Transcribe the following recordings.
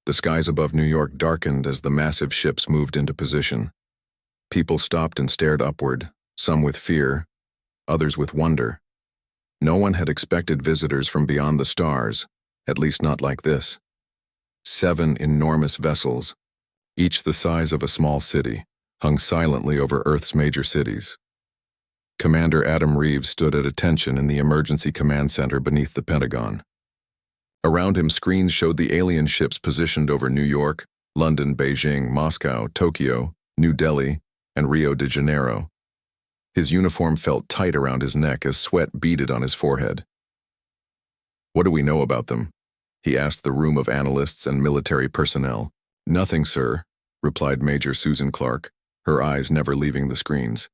The skies above New York darkened as the massive ships moved into position. People stopped and stared upward, some with fear, others with wonder. No one had expected visitors from beyond the stars, at least not like this. 7 enormous vessels, each the size of a small city, hung silently over Earth's major cities. Commander Adam Reeves stood at attention in the emergency command center beneath the Pentagon. Around him, screens showed the alien ships positioned over New York, London, Beijing, Moscow, Tokyo, New Delhi, and Rio de Janeiro. His uniform felt tight around his neck as sweat beaded on his forehead. "What do we know about them?" he asked the room of analysts and military personnel. "Nothing, sir," replied Major Susan Clark, her eyes never leaving the screens.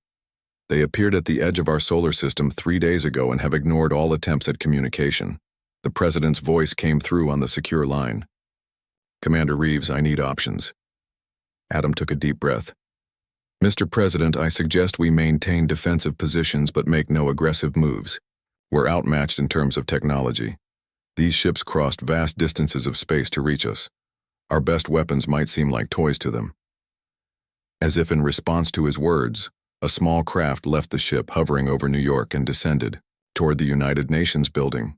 "They appeared at the edge of our solar system 3 days ago and have ignored all attempts at communication." The president's voice came through on the secure line. "Commander Reeves, I need options." Adam took a deep breath. "Mr. President, I suggest we maintain defensive positions but make no aggressive moves. We're outmatched in terms of technology. These ships crossed vast distances of space to reach us. Our best weapons might seem like toys to them." As if in response to his words, a small craft left the ship hovering over New York and descended toward the United Nations building.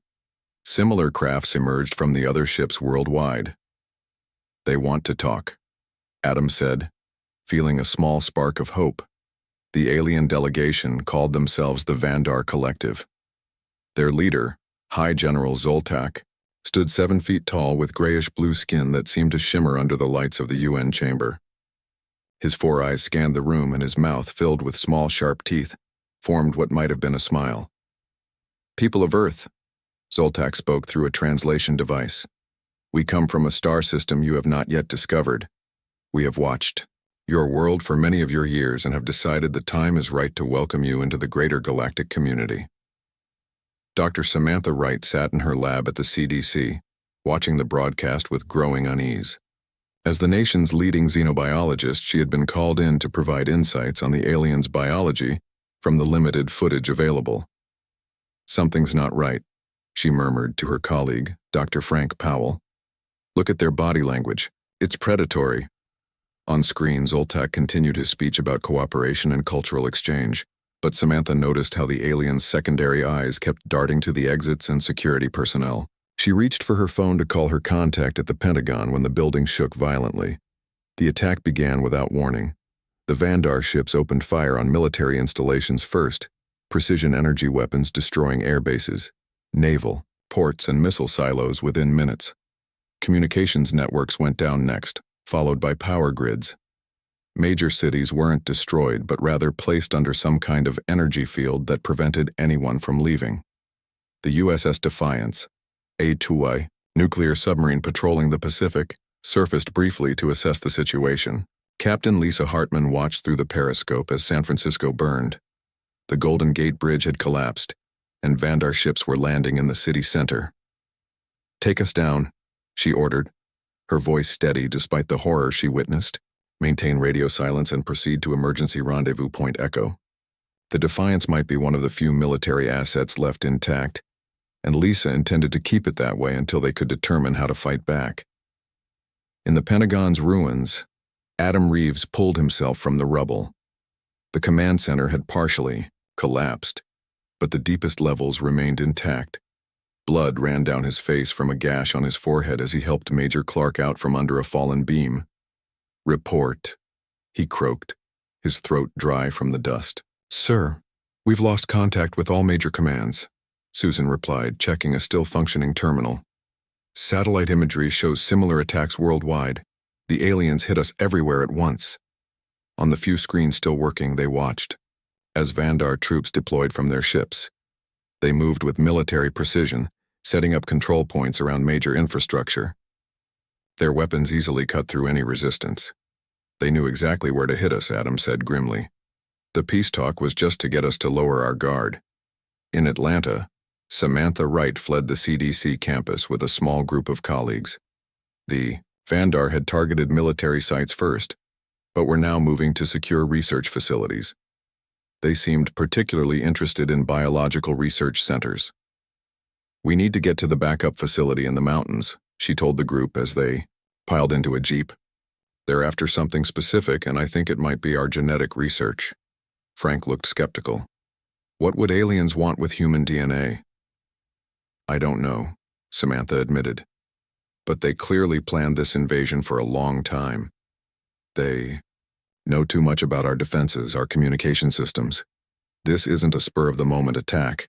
Similar crafts emerged from the other ships worldwide. "They want to talk," Adam said, feeling a small spark of hope. The alien delegation called themselves the Vandar Collective. Their leader, High General Zoltak, stood 7 feet tall with grayish-blue skin that seemed to shimmer under the lights of the UN chamber. His 4 eyes scanned the room and his mouth, filled with small, sharp teeth, formed what might have been a smile. "People of Earth," Zoltak spoke through a translation device. "We come from a star system you have not yet discovered. We have watched your world for many of your years and have decided the time is right to welcome you into the greater galactic community." Dr. Samantha Wright sat in her lab at the CDC, watching the broadcast with growing unease. As the nation's leading xenobiologist, she had been called in to provide insights on the aliens' biology from the limited footage available. "Something's not right," she murmured to her colleague, Dr. Frank Powell. "Look at their body language. It's predatory." On screen, Zoltak continued his speech about cooperation and cultural exchange, but Samantha noticed how the aliens' secondary eyes kept darting to the exits and security personnel. She reached for her phone to call her contact at the Pentagon when the building shook violently. The attack began without warning. The Vandar ships opened fire on military installations first, precision energy weapons destroying air bases, naval, ports, and missile silos within minutes. Communications networks went down next, followed by power grids. Major cities weren't destroyed, but rather placed under some kind of energy field that prevented anyone from leaving. The USS Defiance, A2Y, nuclear submarine patrolling the Pacific, surfaced briefly to assess the situation. Captain Lisa Hartman watched through the periscope as San Francisco burned. The Golden Gate Bridge had collapsed, and Vandar ships were landing in the city center. "Take us down," she ordered, her voice steady despite the horror she witnessed. "Maintain radio silence and proceed to emergency rendezvous point Echo." The Defiance might be one of the few military assets left intact, and Lisa intended to keep it that way until they could determine how to fight back. In the Pentagon's ruins, Adam Reeves pulled himself from the rubble. The command center had partially collapsed, but the deepest levels remained intact. Blood ran down his face from a gash on his forehead as he helped Major Clark out from under a fallen beam. "Report," he croaked, his throat dry from the dust. "Sir, we've lost contact with all major commands," Susan replied, checking a still-functioning terminal. "Satellite imagery shows similar attacks worldwide. The aliens hit us everywhere at once." On the few screens still working, they watched as Vandar troops deployed from their ships. They moved with military precision, setting up control points around major infrastructure. Their weapons easily cut through any resistance. "They knew exactly where to hit us," Adam said grimly. "The peace talk was just to get us to lower our guard." In Atlanta, Samantha Wright fled the CDC campus with a small group of colleagues. The Vandar had targeted military sites first, but were now moving to secure research facilities. They seemed particularly interested in biological research centers. "We need to get to the backup facility in the mountains," she told the group as they piled into a jeep. They're after something specific, and I think it might be our genetic research. Frank looked skeptical. What would aliens want with human DNA? I don't know, Samantha admitted. But they clearly planned this invasion for a long time. They know too much about our defenses, our communication systems. This isn't a spur-of-the-moment attack.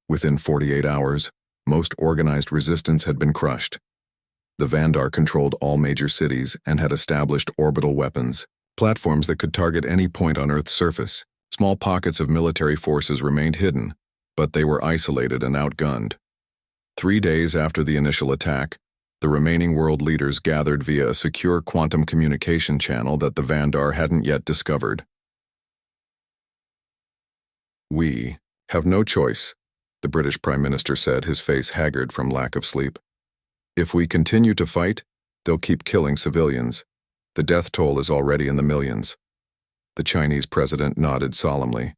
Within 48 hours, most organized resistance had been crushed. The Vandar controlled all major cities and had established orbital weapons, platforms that could target any point on Earth's surface. Small pockets of military forces remained hidden, but they were isolated and outgunned. 3 days after the initial attack, the remaining world leaders gathered via a secure quantum communication channel that the Vandar hadn't yet discovered. We have no choice, the British Prime Minister said, his face haggard from lack of sleep. If we continue to fight, they'll keep killing civilians. The death toll is already in the millions. The Chinese president nodded solemnly.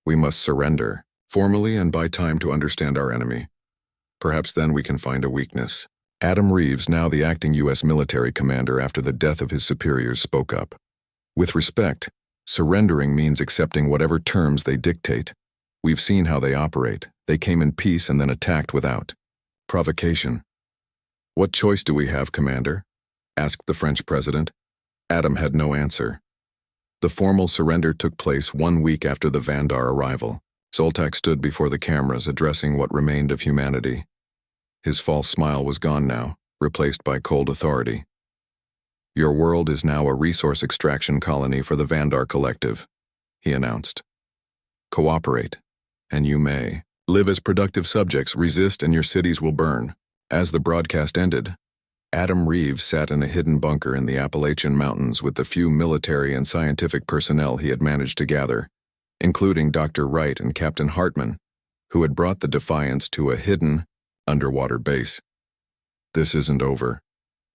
We must surrender, formally and buy time to understand our enemy. Perhaps then we can find a weakness. Adam Reeves, now the acting U.S. military commander after the death of his superiors, spoke up. With respect, surrendering means accepting whatever terms they dictate. We've seen how they operate. They came in peace and then attacked without provocation. What choice do we have, Commander? Asked the French president. Adam had no answer. The formal surrender took place 1 week after the Vandar arrival. Zoltak stood before the cameras addressing what remained of humanity. His false smile was gone now, replaced by cold authority. Your world is now a resource extraction colony for the Vandar Collective, he announced. Cooperate, and you may. Live as productive subjects, resist, and your cities will burn. As the broadcast ended, Adam Reeves sat in a hidden bunker in the Appalachian Mountains with the few military and scientific personnel he had managed to gather, including Dr. Wright and Captain Hartman, who had brought the Defiance to a hidden, underwater base. This isn't over,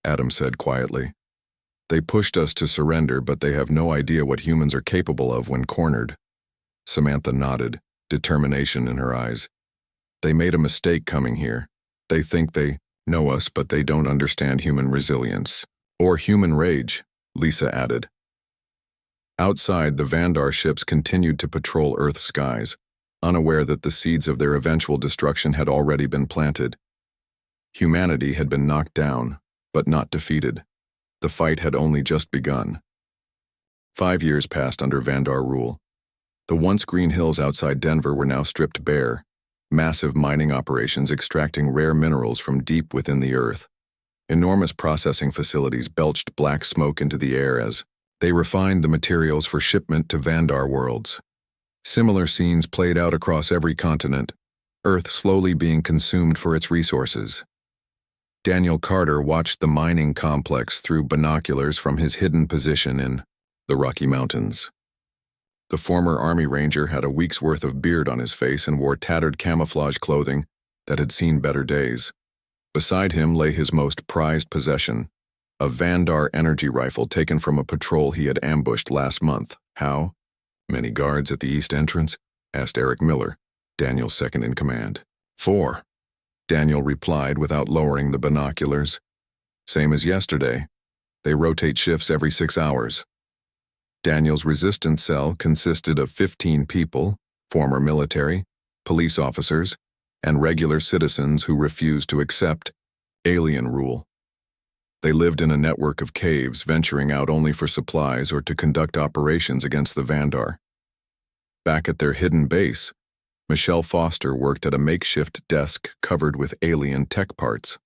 Adam said quietly. They pushed us to surrender, but they have no idea what humans are capable of when cornered. Samantha nodded, determination in her eyes. They made a mistake coming here. They think they know us, but they don't understand human resilience. Or human rage, Lisa added. Outside, the Vandar ships continued to patrol Earth's skies, unaware that the seeds of their eventual destruction had already been planted. Humanity had been knocked down, but not defeated. The fight had only just begun. 5 years passed under Vandar rule. The once green hills outside Denver were now stripped bare, massive mining operations extracting rare minerals from deep within the earth. Enormous processing facilities belched black smoke into the air as they refined the materials for shipment to Vandar worlds. Similar scenes played out across every continent, Earth slowly being consumed for its resources. Daniel Carter watched the mining complex through binoculars from his hidden position in the Rocky Mountains. The former Army Ranger had a week's worth of beard on his face and wore tattered camouflage clothing that had seen better days. Beside him lay his most prized possession, a Vandar energy rifle taken from a patrol he had ambushed last month. How? Many guards at the east entrance? Asked Eric Miller, Daniel's second in command. 4. Daniel replied without lowering the binoculars. Same as yesterday. They rotate shifts every 6 hours. Daniel's resistance cell consisted of 15 people, former military, police officers, and regular citizens who refused to accept alien rule. They lived in a network of caves, venturing out only for supplies or to conduct operations against the Vandar. Back at their hidden base, Michelle Foster worked at a makeshift desk covered with alien tech parts.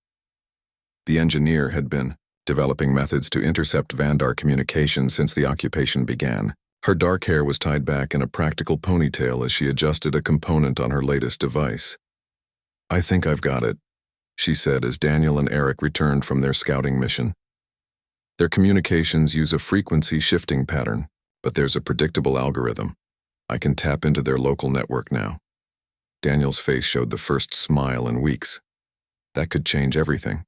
The engineer had been developing methods to intercept Vandar communication since the occupation began. Her dark hair was tied back in a practical ponytail as she adjusted a component on her latest device. I think I've got it, she said as Daniel and Eric returned from their scouting mission. Their communications use a frequency shifting pattern, but there's a predictable algorithm. I can tap into their local network now. Daniel's face showed the first smile in weeks. That could change everything.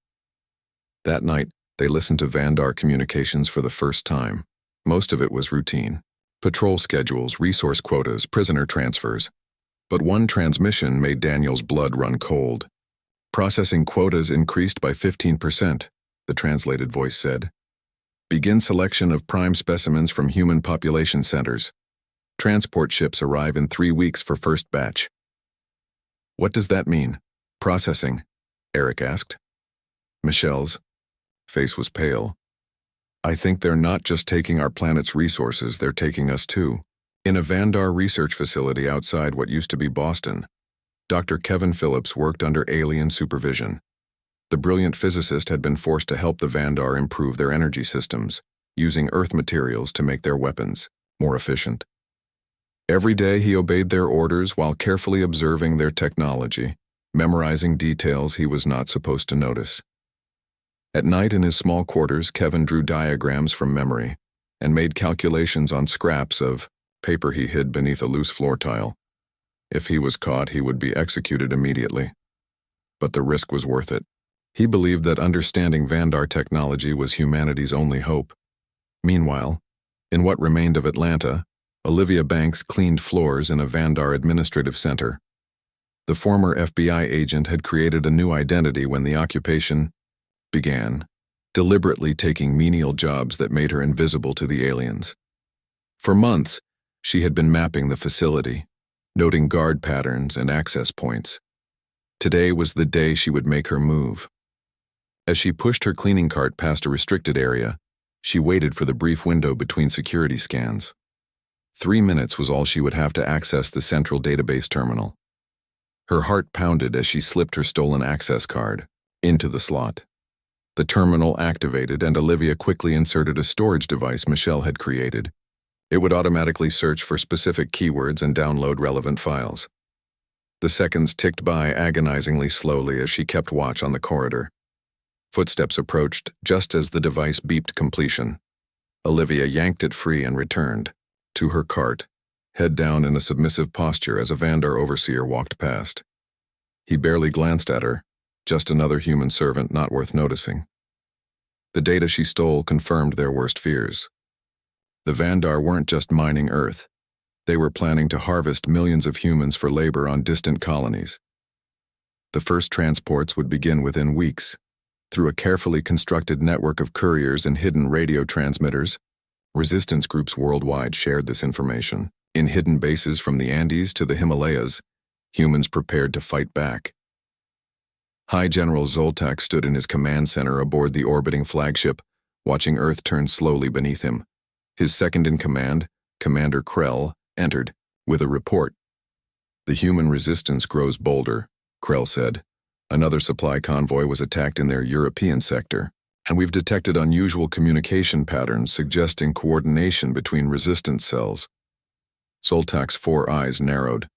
That night, they listened to Vandar communications for the first time. Most of it was routine. Patrol schedules, resource quotas, prisoner transfers. But one transmission made Daniel's blood run cold. Processing quotas increased by 15%. the translated voice said. Begin selection of prime specimens from human population centers. Transport ships arrive in 3 weeks for first batch. What does that mean? Processing, Eric asked. Michelle's face was pale. I think they're not just taking our planet's resources, they're taking us too. In a Vandar research facility outside what used to be Boston, Dr. Kevin Phillips worked under alien supervision. The brilliant physicist had been forced to help the Vandar improve their energy systems, using Earth materials to make their weapons more efficient. Every day he obeyed their orders while carefully observing their technology, memorizing details he was not supposed to notice. At night in his small quarters, Kevin drew diagrams from memory and made calculations on scraps of paper he hid beneath a loose floor tile. If he was caught, he would be executed immediately. But the risk was worth it. He believed that understanding Vandar technology was humanity's only hope. Meanwhile, in what remained of Atlanta, Olivia Banks cleaned floors in a Vandar administrative center. The former FBI agent had created a new identity when the occupation began, deliberately taking menial jobs that made her invisible to the aliens. For months, she had been mapping the facility, noting guard patterns and access points. Today was the day she would make her move. As she pushed her cleaning cart past a restricted area, she waited for the brief window between security scans. 3 minutes was all she would have to access the central database terminal. Her heart pounded as she slipped her stolen access card into the slot. The terminal activated and Olivia quickly inserted a storage device Michelle had created. It would automatically search for specific keywords and download relevant files. The seconds ticked by agonizingly slowly as she kept watch on the corridor. Footsteps approached just as the device beeped completion. Olivia yanked it free and returned to her cart, head down in a submissive posture as a Vandar overseer walked past. He barely glanced at her, just another human servant not worth noticing. The data she stole confirmed their worst fears. The Vandar weren't just mining Earth. They were planning to harvest millions of humans for labor on distant colonies. The first transports would begin within weeks. Through a carefully constructed network of couriers and hidden radio transmitters, resistance groups worldwide shared this information. In hidden bases from the Andes to the Himalayas, humans prepared to fight back. High General Zoltak stood in his command center aboard the orbiting flagship, watching Earth turn slowly beneath him. His second-in-command, Commander Krell, entered, with a report. The human resistance grows bolder, Krell said. Another supply convoy was attacked in their European sector, and we've detected unusual communication patterns suggesting coordination between resistance cells. Zoltak's 4 eyes narrowed.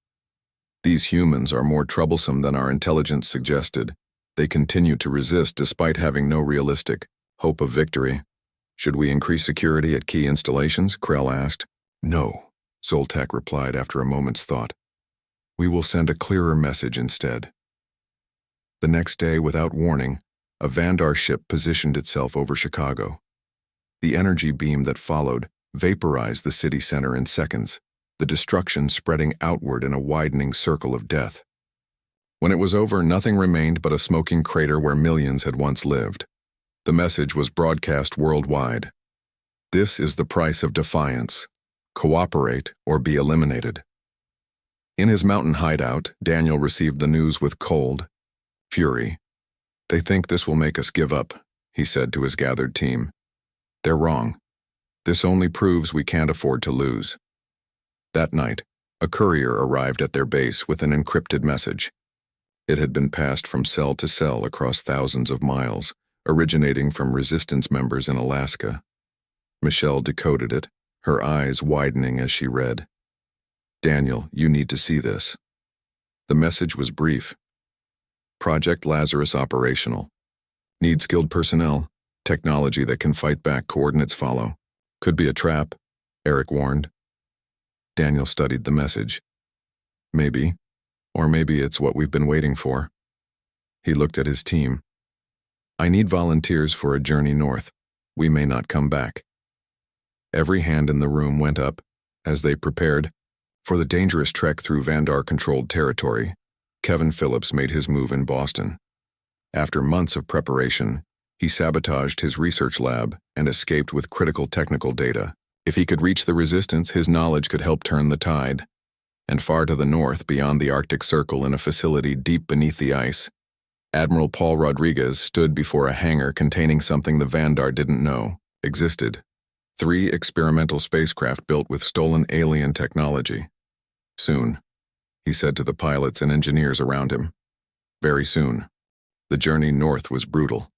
These humans are more troublesome than our intelligence suggested. They continue to resist despite having no realistic hope of victory. Should we increase security at key installations? Krell asked. No, Zoltak replied after a moment's thought. We will send a clearer message instead. The next day, without warning, a Vandar ship positioned itself over Chicago. The energy beam that followed vaporized the city center in seconds, the destruction spreading outward in a widening circle of death. When it was over, nothing remained but a smoking crater where millions had once lived. The message was broadcast worldwide. This is the price of defiance. Cooperate or be eliminated. In his mountain hideout, Daniel received the news with cold fury. They think this will make us give up, he said to his gathered team. They're wrong. This only proves we can't afford to lose. That night, a courier arrived at their base with an encrypted message. It had been passed from cell to cell across thousands of miles, originating from resistance members in Alaska. Michelle decoded it, her eyes widening as she read. Daniel, you need to see this. The message was brief. Project Lazarus operational. Need skilled personnel. Technology that can fight back. Coordinates follow. Could be a trap, Eric warned. Daniel studied the message. Maybe, or maybe it's what we've been waiting for. He looked at his team. I need volunteers for a journey north. We may not come back. Every hand in the room went up as they prepared for the dangerous trek through Vandar-controlled territory. Kevin Phillips made his move in Boston. After months of preparation, He sabotaged his research lab and escaped with critical technical data. If he could reach the resistance, his knowledge could help turn the tide. And far to the north, beyond the Arctic Circle in a facility deep beneath the ice, Admiral Paul Rodriguez stood before a hangar containing something the Vandar didn't know existed. 3 experimental spacecraft built with stolen alien technology. Soon, he said to the pilots and engineers around him. Very soon. The journey north was brutal.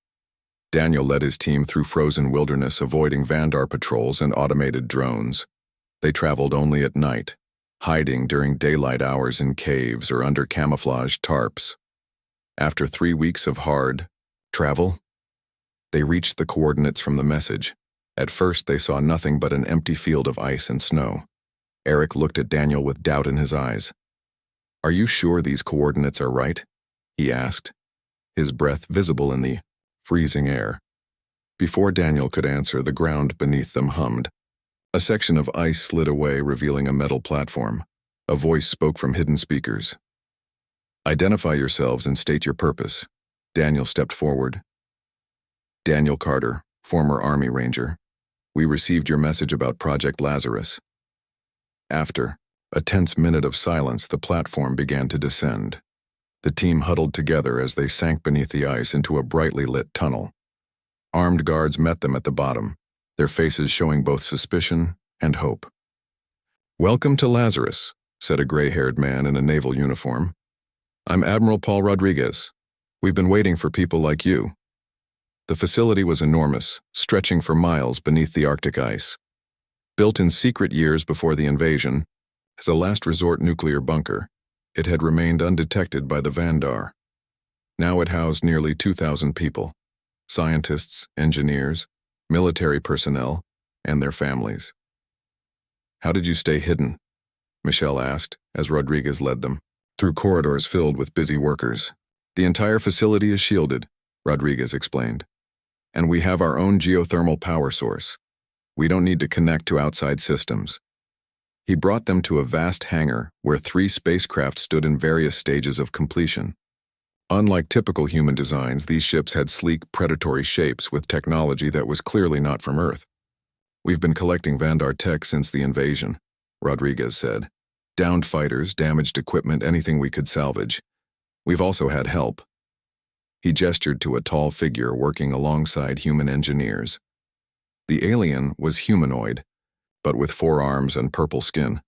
Daniel led his team through frozen wilderness, avoiding Vandar patrols and automated drones. They traveled only at night, hiding during daylight hours in caves or under camouflaged tarps. After 3 weeks of hard travel, they reached the coordinates from the message. At first, they saw nothing but an empty field of ice and snow. Eric looked at Daniel with doubt in his eyes. "Are you sure these coordinates are right?" he asked, his breath visible in the freezing air. Before Daniel could answer, the ground beneath them hummed. A section of ice slid away, revealing a metal platform. A voice spoke from hidden speakers. "Identify yourselves and state your purpose." Daniel stepped forward. "Daniel Carter, former Army Ranger. We received your message about Project Lazarus." After a tense minute of silence, the platform began to descend. The team huddled together as they sank beneath the ice into a brightly lit tunnel. Armed guards met them at the bottom, their faces showing both suspicion and hope. "Welcome to Lazarus," said a gray-haired man in a naval uniform. "I'm Admiral Paul Rodriguez. We've been waiting for people like you." The facility was enormous, stretching for miles beneath the Arctic ice. Built in secret years before the invasion, as a last resort nuclear bunker, it had remained undetected by the Vandar. Now it housed nearly 2,000 people, scientists, engineers, military personnel, and their families. "How did you stay hidden?" Michelle asked, as Rodriguez led them through corridors filled with busy workers. "The entire facility is shielded," Rodriguez explained. "And we have our own geothermal power source. We don't need to connect to outside systems." He brought them to a vast hangar where 3 spacecraft stood in various stages of completion. Unlike typical human designs, these ships had sleek, predatory shapes with technology that was clearly not from Earth. "We've been collecting Vandar tech since the invasion," Rodriguez said. "Downed fighters, damaged equipment, anything we could salvage. We've also had help." He gestured to a tall figure working alongside human engineers. The alien was humanoid, but with 4 arms and purple skin.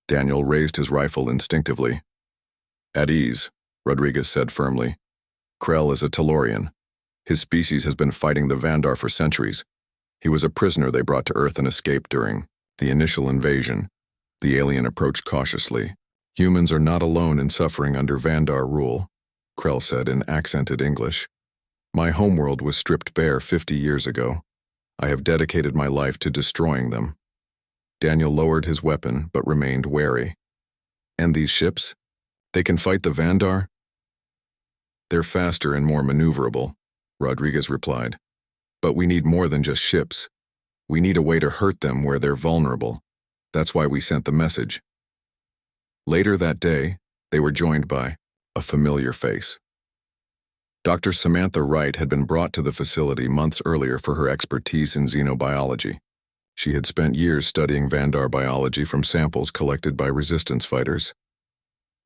Daniel raised his rifle instinctively. "At ease," Rodriguez said firmly. "Krell is a Tellurian. His species has been fighting the Vandar for centuries. He was a prisoner they brought to Earth and escaped during the initial invasion." The alien approached cautiously. "Humans are not alone in suffering under Vandar rule," Krell said in accented English. "My homeworld was stripped bare 50 years ago. I have dedicated my life to destroying them." Daniel lowered his weapon but remained wary. "And these ships? They can fight the Vandar?" "They're faster and more maneuverable," Rodriguez replied. "But we need more than just ships. We need a way to hurt them where they're vulnerable. That's why we sent the message." Later that day, they were joined by a familiar face. Dr. Samantha Wright had been brought to the facility months earlier for her expertise in xenobiology. She had spent years studying Vandar biology from samples collected by resistance fighters.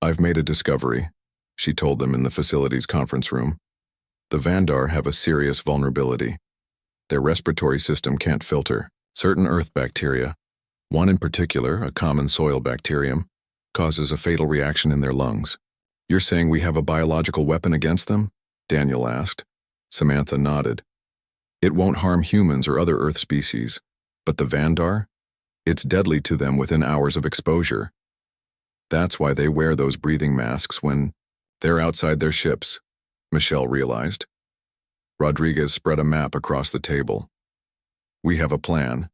"I've made a discovery," she told them in the facility's conference room. "The Vandar have a serious vulnerability. Their respiratory system can't filter certain Earth bacteria. One in particular, a common soil bacterium, causes a fatal reaction in their lungs." "You're saying we have a biological weapon against them?" Daniel asked. Samantha nodded. "It won't harm humans or other Earth species. But the Vandar? It's deadly to them within hours of exposure. That's why they wear those breathing masks when they're outside their ships," Michelle realized. Rodriguez spread a map across the table. "We have a plan,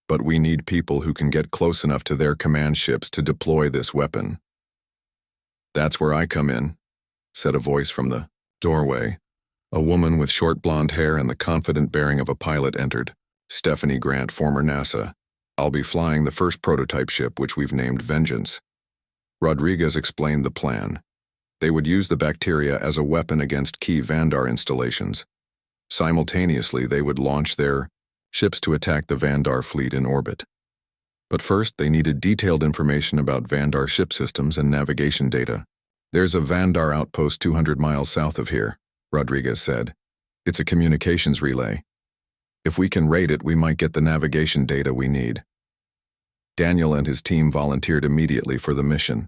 but we need people who can get close enough to their command ships to deploy this weapon." "That's where I come in," said a voice from the doorway. A woman with short blonde hair and the confident bearing of a pilot entered. "Stephanie Grant, former NASA. I'll be flying the first prototype ship, which we've named Vengeance." Rodriguez explained the plan. They would use the bacteria as a weapon against key Vandar installations. Simultaneously, they would launch their ships to attack the Vandar fleet in orbit. But first, they needed detailed information about Vandar ship systems and navigation data. "There's a Vandar outpost 200 miles south of here," Rodriguez said. "It's a communications relay. If we can raid it, we might get the navigation data we need." Daniel and his team volunteered immediately for the mission.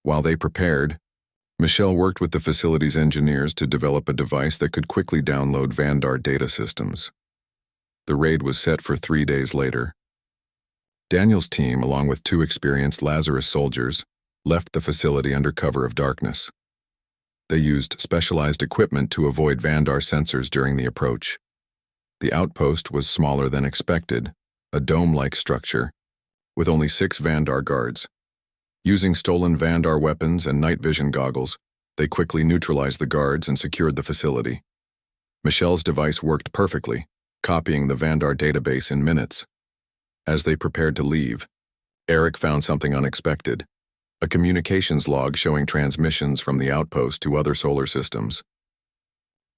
While they prepared, Michelle worked with the facility's engineers to develop a device that could quickly download Vandar data systems. The raid was set for 3 days later. Daniel's team, along with 2 experienced Lazarus soldiers, left the facility under cover of darkness. They used specialized equipment to avoid Vandar sensors during the approach. The outpost was smaller than expected, a dome-like structure, with only 6 Vandar guards. Using stolen Vandar weapons and night vision goggles, they quickly neutralized the guards and secured the facility. Michelle's device worked perfectly, copying the Vandar database in minutes. As they prepared to leave, Eric found something unexpected: a communications log showing transmissions from the outpost to other solar systems.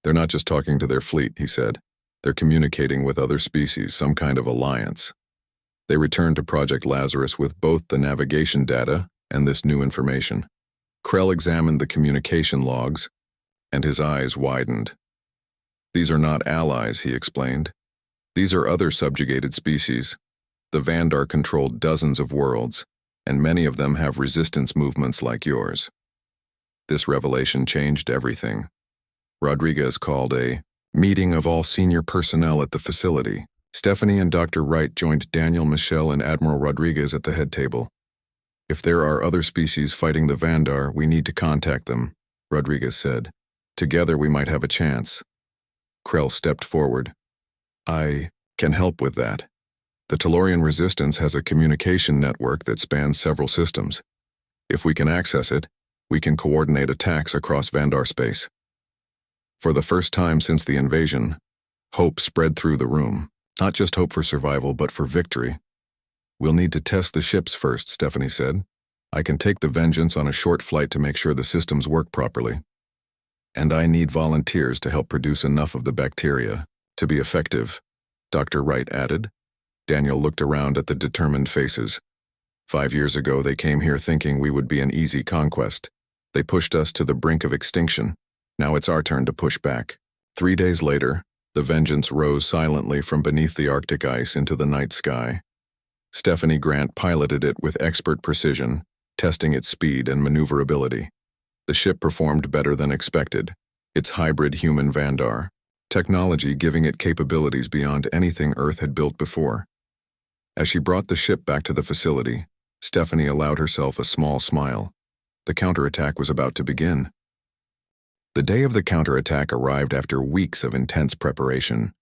"They're not just talking to their fleet," he said. "They're communicating with other species, some kind of alliance." They returned to Project Lazarus with both the navigation data and this new information. Krell examined the communication logs, and his eyes widened. "These are not allies," he explained. "These are other subjugated species. The Vandar controlled dozens of worlds, and many of them have resistance movements like yours." This revelation changed everything. Rodriguez called a meeting of all senior personnel at the facility. Stephanie and Dr. Wright joined Daniel, Michelle, and Admiral Rodriguez at the head table. "If there are other species fighting the Vandar, we need to contact them," Rodriguez said. "Together we might have a chance." Krell stepped forward. "I can help with that. The Tellurian Resistance has a communication network that spans several systems. If we can access it, we can coordinate attacks across Vandar space." For the first time since the invasion, hope spread through the room. Not just hope for survival, but for victory. "We'll need to test the ships first," Stephanie said. "I can take the Vengeance on a short flight to make sure the systems work properly. And I need volunteers to help produce enough of the bacteria to be effective," Dr. Wright added. Daniel looked around at the determined faces. 5 years ago, they came here thinking we would be an easy conquest. They pushed us to the brink of extinction. Now it's our turn to push back. 3 days later, the Vengeance rose silently from beneath the Arctic ice into the night sky. Stephanie Grant piloted it with expert precision, testing its speed and maneuverability. The ship performed better than expected, its hybrid human Vandar, technology giving it capabilities beyond anything Earth had built before. As she brought the ship back to the facility, Stephanie allowed herself a small smile. The counterattack was about to begin. The day of the counterattack arrived after weeks of intense preparation.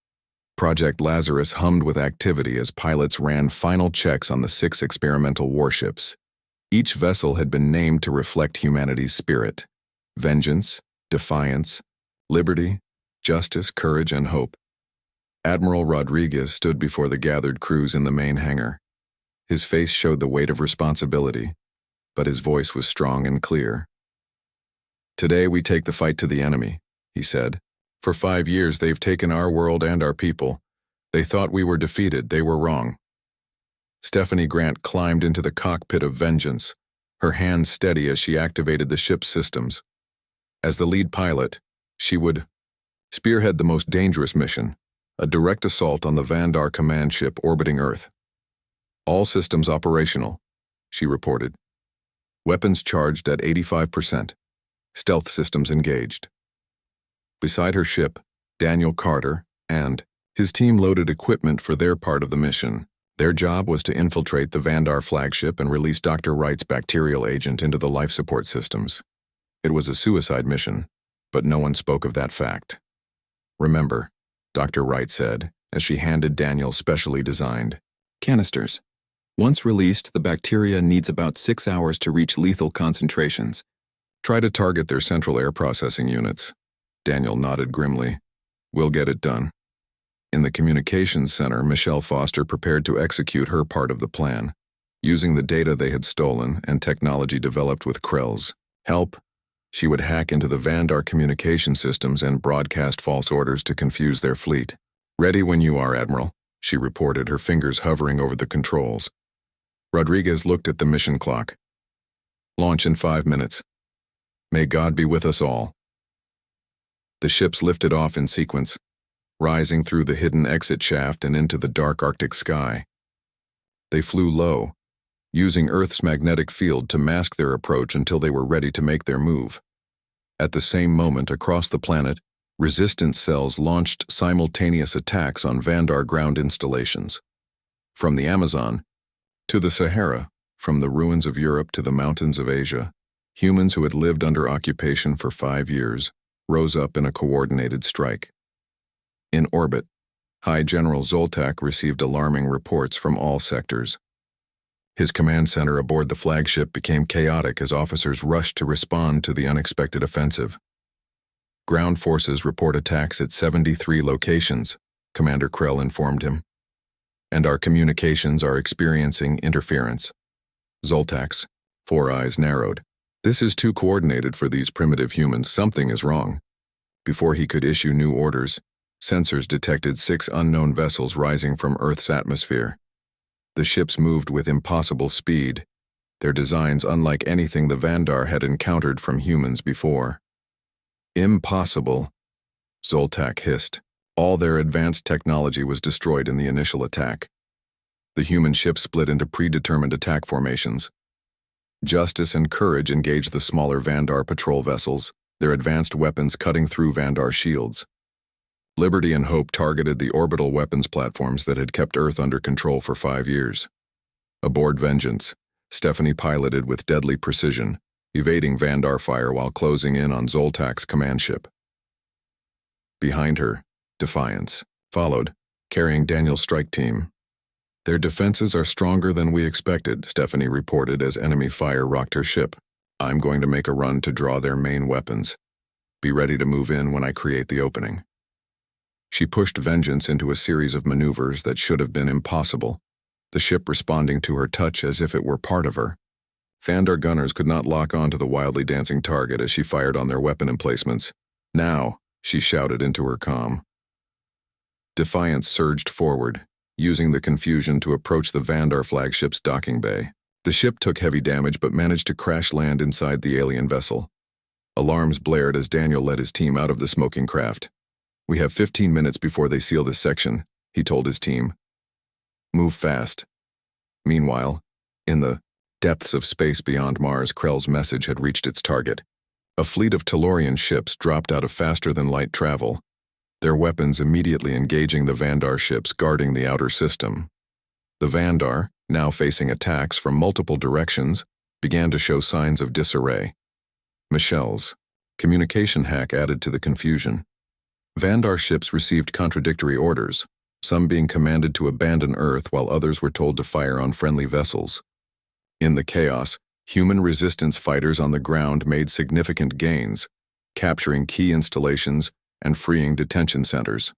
Project Lazarus hummed with activity as pilots ran final checks on the 6 experimental warships. Each vessel had been named to reflect humanity's spirit: vengeance, defiance, liberty, justice, courage, and hope. Admiral Rodriguez stood before the gathered crews in the main hangar. His face showed the weight of responsibility, but his voice was strong and clear. "Today we take the fight to the enemy," he said. "For 5 years they've taken our world and our people. They thought we were defeated. They were wrong." Stephanie Grant climbed into the cockpit of Vengeance, her hands steady as she activated the ship's systems. As the lead pilot, she would spearhead the most dangerous mission, a direct assault on the Vandar command ship orbiting Earth. "All systems operational," she reported. "Weapons charged at 85%. Stealth systems engaged." Beside her ship, Daniel Carter and his team loaded equipment for their part of the mission. Their job was to infiltrate the Vandar flagship and release Dr. Wright's bacterial agent into the life support systems. It was a suicide mission, but no one spoke of that fact. "Remember," Dr. Wright said, as she handed Daniel specially designed canisters. "Once released, the bacteria needs about 6 hours to reach lethal concentrations. Try to target their central air processing units." Daniel nodded grimly. "We'll get it done." In the communications center, Michelle Foster prepared to execute her part of the plan. Using the data they had stolen and technology developed with Krell's help, She would hack into the Vandar communication systems and broadcast false orders to confuse their fleet. "Ready when you are, Admiral," she reported, her fingers hovering over the controls. Rodriguez looked at the mission clock. "Launch in 5 minutes. May God be with us all." The ships lifted off in sequence, rising through the hidden exit shaft and into the dark Arctic sky. They flew low, using Earth's magnetic field to mask their approach until they were ready to make their move. At the same moment, across the planet, resistance cells launched simultaneous attacks on Vandar ground installations. From the Amazon to the Sahara, from the ruins of Europe to the mountains of Asia, humans who had lived under occupation for 5 years rose up in a coordinated strike. In orbit, High General Zoltak received alarming reports from all sectors. His command center aboard the flagship became chaotic as officers rushed to respond to the unexpected offensive. "Ground forces report attacks at 73 locations," Commander Krell informed him. "And our communications are experiencing interference." Zoltak's 4 eyes narrowed. "This is too coordinated for these primitive humans. Something is wrong." Before he could issue new orders, sensors detected 6 unknown vessels rising from Earth's atmosphere. The ships moved with impossible speed, their designs unlike anything the Vandar had encountered from humans before. "Impossible," Zoltak hissed. All their advanced technology was destroyed in the initial attack. The human ships split into predetermined attack formations. Justice and Courage engaged the smaller Vandar patrol vessels, their advanced weapons cutting through Vandar shields. Liberty and Hope targeted the orbital weapons platforms that had kept Earth under control for 5 years. Aboard Vengeance, Stephanie piloted with deadly precision, evading Vandar fire while closing in on Zoltak's command ship. Behind her, Defiance followed, carrying Daniel's strike team. "Their defenses are stronger than we expected," Stephanie reported as enemy fire rocked her ship. "I'm going to make a run to draw their main weapons. Be ready to move in when I create the opening." She pushed Vengeance into a series of maneuvers that should have been impossible, the ship responding to her touch as if it were part of her. Vandar gunners could not lock on to the wildly dancing target as she fired on their weapon emplacements. "Now," she shouted into her comm. Defiance surged forward, using the confusion to approach the Vandar flagship's docking bay. The ship took heavy damage but managed to crash land inside the alien vessel. Alarms blared as Daniel led his team out of the smoking craft. "We have 15 minutes before they seal this section," he told his team. "Move fast." Meanwhile, in the depths of space beyond Mars, Krell's message had reached its target. A fleet of Tellurian ships dropped out of faster-than-light travel, their weapons immediately engaging the Vandar ships guarding the outer system. The Vandar, now facing attacks from multiple directions, began to show signs of disarray. Michelle's communication hack added to the confusion. Vandar ships received contradictory orders, some being commanded to abandon Earth while others were told to fire on friendly vessels. In the chaos, human resistance fighters on the ground made significant gains, capturing key installations and freeing detention centers.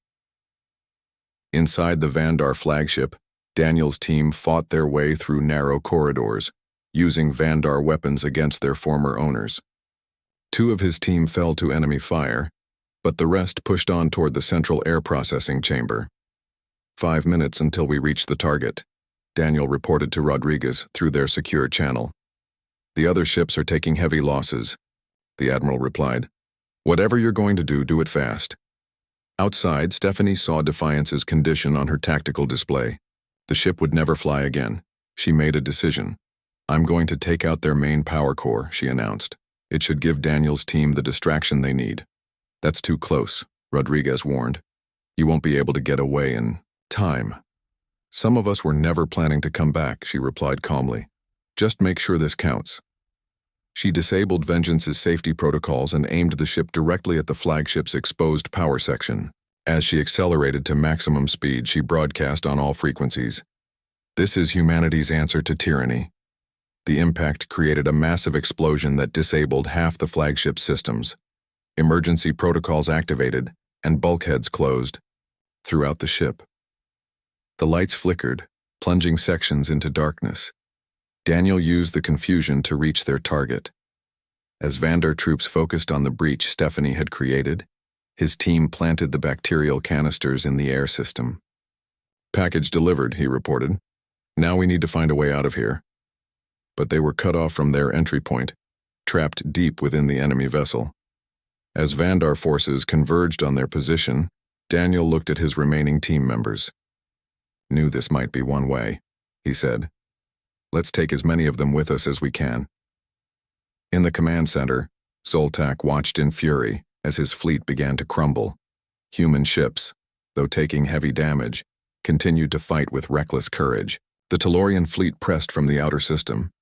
Inside the Vandar flagship, Daniel's team fought their way through narrow corridors, using Vandar weapons against their former owners. 2 of his team fell to enemy fire, but the rest pushed on toward the central air processing chamber. 5 minutes until we reached the target, Daniel reported to Rodriguez through their secure channel. "The other ships are taking heavy losses," the Admiral replied. "Whatever you're going to do, do it fast." Outside, Stephanie saw Defiance's condition on her tactical display. The ship would never fly again. She made a decision. "I'm going to take out their main power core," she announced. "It should give Daniel's team the distraction they need." "That's too close," Rodriguez warned. "You won't be able to get away in time." "Some of us were never planning to come back," she replied calmly. "Just make sure this counts." She disabled Vengeance's safety protocols and aimed the ship directly at the flagship's exposed power section. As she accelerated to maximum speed, she broadcast on all frequencies. "This is humanity's answer to tyranny." The impact created a massive explosion that disabled half the flagship's systems. Emergency protocols activated, and bulkheads closed throughout the ship. The lights flickered, plunging sections into darkness. Daniel used the confusion to reach their target. As Vandar troops focused on the breach Stephanie had created, his team planted the bacterial canisters in the air system. "Package delivered," he reported. "Now we need to find a way out of here." But they were cut off from their entry point, trapped deep within the enemy vessel. As Vandar forces converged on their position, Daniel looked at his remaining team members. "Knew this might be one way," he said. "Let's take as many of them with us as we can." In the command center, Zoltak watched in fury as his fleet began to crumble. Human ships, though taking heavy damage, continued to fight with reckless courage. The Tellurian fleet pressed from the outer system,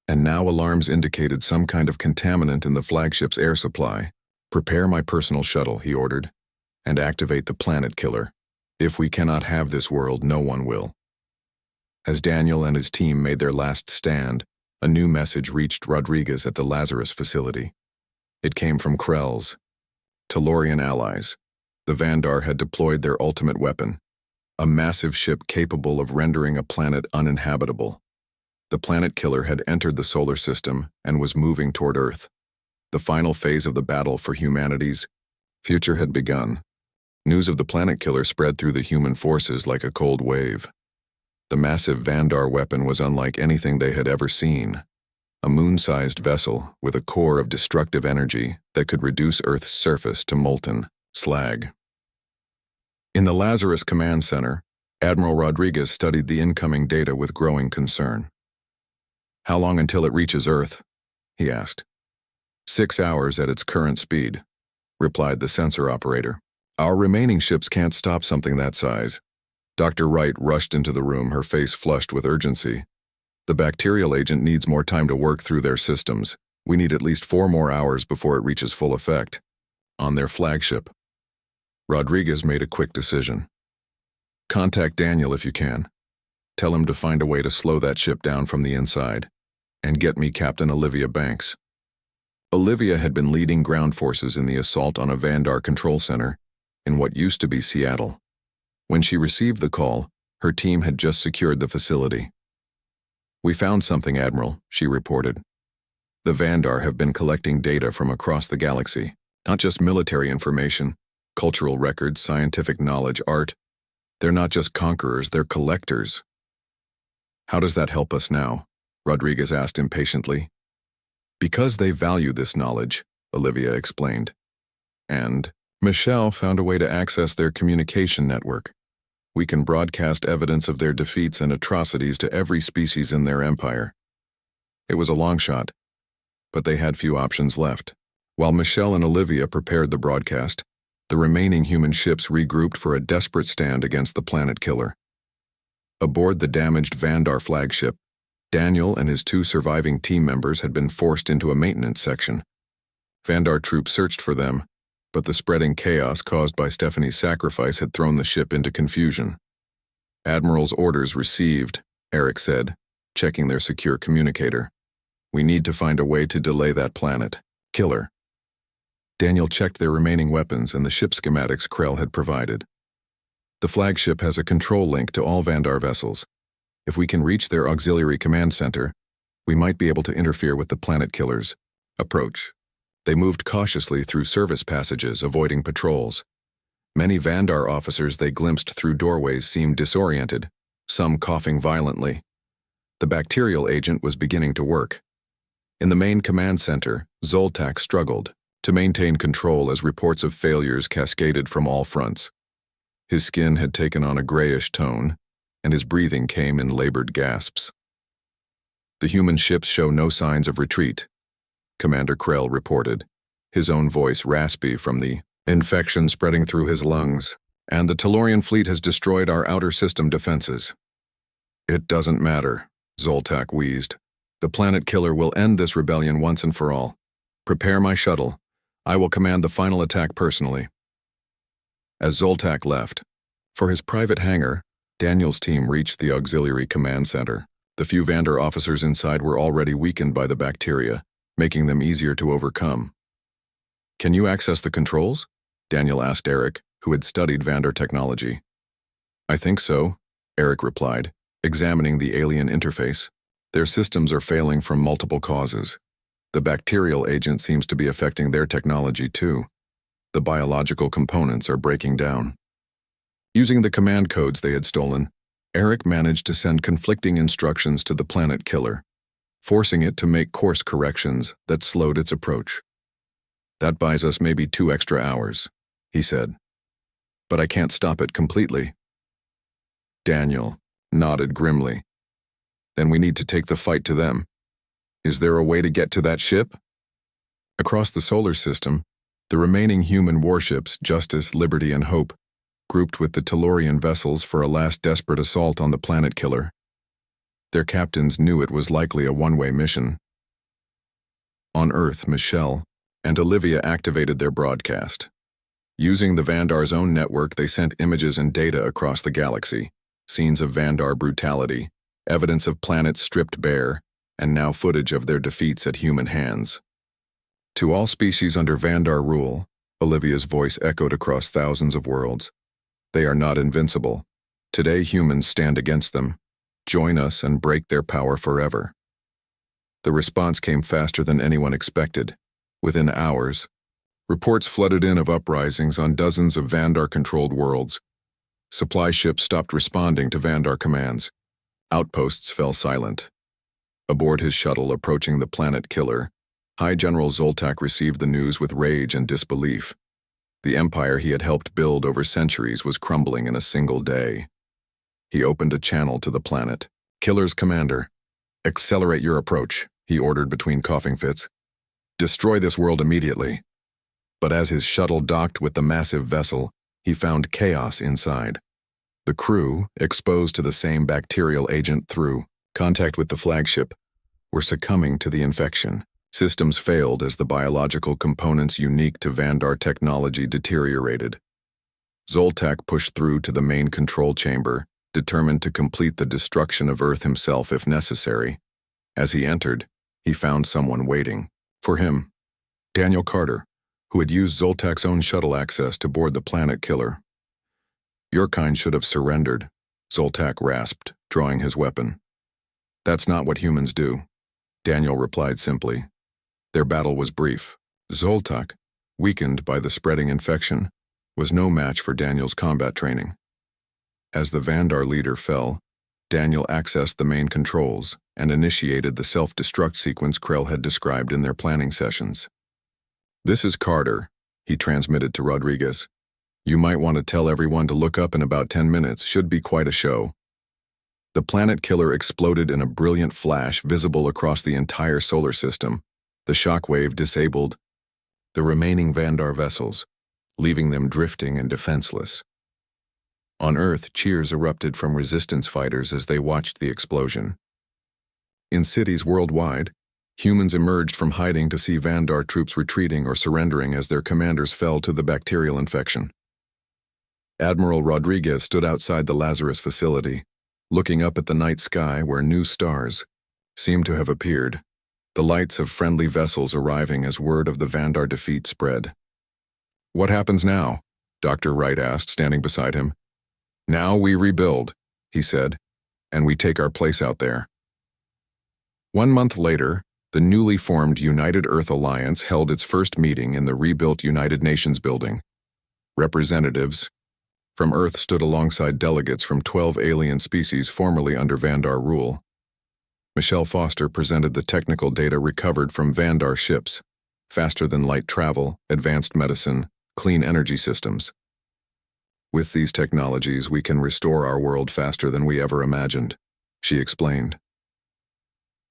and now alarms indicated some kind of contaminant in the flagship's air supply. "Prepare my personal shuttle," he ordered, "and activate the planet killer. If we cannot have this world, no one will." As Daniel and his team made their last stand, a new message reached Rodriguez at the Lazarus facility. It came from Krell's Tellurian allies. The Vandar had deployed their ultimate weapon, a massive ship capable of rendering a planet uninhabitable. The planet killer had entered the solar system and was moving toward Earth. The final phase of the battle for humanity's future had begun. News of the planet killer spread through the human forces like a cold wave. The massive Vandar weapon was unlike anything they had ever seen. A moon-sized vessel with a core of destructive energy that could reduce Earth's surface to molten slag. In the Lazarus Command Center, Admiral Rodriguez studied the incoming data with growing concern. "How long until it reaches Earth?" he asked. 6 hours at its current speed," replied the sensor operator. "Our remaining ships can't stop something that size." Dr. Wright rushed into the room, her face flushed with urgency. "The bacterial agent needs more time to work through their systems. We need at least 4 more hours before it reaches full effect." On their flagship, Rodriguez made a quick decision. "Contact Daniel if you can. Tell him to find a way to slow that ship down from the inside. And get me Captain Olivia Banks." Olivia had been leading ground forces in the assault on a Vandar control center in what used to be Seattle. When she received the call, her team had just secured the facility. "We found something, Admiral," she reported. "The Vandar have been collecting data from across the galaxy, not just military information, cultural records, scientific knowledge, art. They're not just conquerors, they're collectors." "How does that help us now?" Rodriguez asked impatiently. "Because they value this knowledge," Olivia explained. "And Michelle found a way to access their communication network. We can broadcast evidence of their defeats and atrocities to every species in their empire." It was a long shot, but they had few options left. While Michelle and Olivia prepared the broadcast, the remaining human ships regrouped for a desperate stand against the planet killer. Aboard the damaged Vandar flagship, Daniel and his 2 surviving team members had been forced into a maintenance section. Vandar troops searched for them, but the spreading chaos caused by Stephanie's sacrifice had thrown the ship into confusion. "Admiral's orders received," Eric said, checking their secure communicator. "We need to find a way to delay that planet killer." Daniel checked their remaining weapons and the ship schematics Krell had provided. "The flagship has a control link to all Vandar vessels. If we can reach their auxiliary command center, we might be able to interfere with the planet killer's approach." They moved cautiously through service passages, avoiding patrols. Many Vandar officers they glimpsed through doorways seemed disoriented, some coughing violently. The bacterial agent was beginning to work. In the main command center, Zoltak struggled to maintain control as reports of failures cascaded from all fronts. His skin had taken on a grayish tone, and his breathing came in labored gasps. "The human ships show no signs of retreat," Commander Krell reported, his own voice raspy from the infection spreading through his lungs. "And the Tellurian fleet has destroyed our outer system defenses." "It doesn't matter," Zoltak wheezed. "The planet killer will end this rebellion once and for all. Prepare my shuttle. I will command the final attack personally." As Zoltak left, for his private hangar, Daniel's team reached the auxiliary command center. The few Vandar officers inside were already weakened by the bacteria, making them easier to overcome. "Can you access the controls?" Daniel asked Eric, who had studied Vandar technology. "I think so," Eric replied, examining the alien interface. "Their systems are failing from multiple causes. The bacterial agent seems to be affecting their technology too. The biological components are breaking down. Using the command codes they had stolen, Eric managed to send conflicting instructions to the planet killer, forcing it to make course corrections that slowed its approach. "That buys us maybe 2 extra hours," he said. "But I can't stop it completely." Daniel nodded grimly. "Then we need to take the fight to them. Is there a way to get to that ship?" Across the solar system, the remaining human warships, Justice, Liberty, and Hope, grouped with the Tellurian vessels for a last desperate assault on the planet killer. Their captains knew it was likely a one-way mission. On Earth, Michelle and Olivia activated their broadcast. Using the Vandar's own network, they sent images and data across the galaxy, scenes of Vandar brutality, evidence of planets stripped bare, and now footage of their defeats at human hands. "To all species under Vandar rule," Olivia's voice echoed across thousands of worlds, "they are not invincible. Today humans stand against them. Join us and break their power forever." The response came faster than anyone expected. Within hours, reports flooded in of uprisings on dozens of Vandar-controlled worlds. Supply ships stopped responding to Vandar commands. Outposts fell silent. Aboard his shuttle approaching the planet killer, High General Zoltak received the news with rage and disbelief. The empire he had helped build over centuries was crumbling in a single day. He opened a channel to the planet. "Killer's commander, accelerate your approach," he ordered between coughing fits. "Destroy this world immediately." But as his shuttle docked with the massive vessel, he found chaos inside. The crew, exposed to the same bacterial agent through contact with the flagship, were succumbing to the infection. Systems failed as the biological components unique to Vandar technology deteriorated. Zoltak pushed through to the main control chamber, determined to complete the destruction of Earth himself if necessary. As he entered, he found someone waiting. For him, Daniel Carter, who had used Zoltak's own shuttle access to board the planet killer. "Your kind should have surrendered," Zoltak rasped, drawing his weapon. "That's not what humans do," Daniel replied simply. Their battle was brief. Zoltak, weakened by the spreading infection, was no match for Daniel's combat training. As the Vandar leader fell, Daniel accessed the main controls and initiated the self-destruct sequence Krell had described in their planning sessions. "This is Carter," he transmitted to Rodriguez. "You might want to tell everyone to look up in about 10 minutes. Should be quite a show." The planet killer exploded in a brilliant flash visible across the entire solar system. The shockwave disabled the remaining Vandar vessels, leaving them drifting and defenseless. On Earth, cheers erupted from resistance fighters as they watched the explosion. In cities worldwide, humans emerged from hiding to see Vandar troops retreating or surrendering as their commanders fell to the bacterial infection. Admiral Rodriguez stood outside the Lazarus facility, looking up at the night sky where new stars seemed to have appeared, the lights of friendly vessels arriving as word of the Vandar defeat spread. "What happens now?" Dr. Wright asked, standing beside him. "Now we rebuild," he said, "and we take our place out there." 1 month later, the newly formed United Earth Alliance held its first meeting in the rebuilt United Nations building. Representatives from Earth stood alongside delegates from 12 alien species formerly under Vandar rule. Michelle Foster presented the technical data recovered from Vandar ships: faster-than-light travel, advanced medicine, clean energy systems. "With these technologies, we can restore our world faster than we ever imagined," she explained.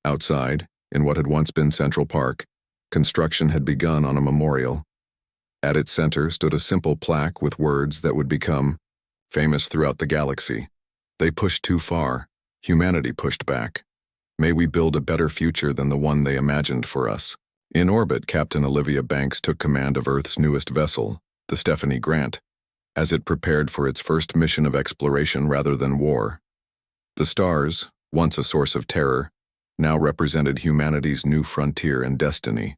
Outside, in what had once been Central Park, construction had begun on a memorial. At its center stood a simple plaque with words that would become famous throughout the galaxy. "They pushed too far. Humanity pushed back. May we build a better future than the one they imagined for us." In orbit, Captain Olivia Banks took command of Earth's newest vessel, the Stephanie Grant, as it prepared for its first mission of exploration rather than war. The stars, once a source of terror, now represented humanity's new frontier and destiny.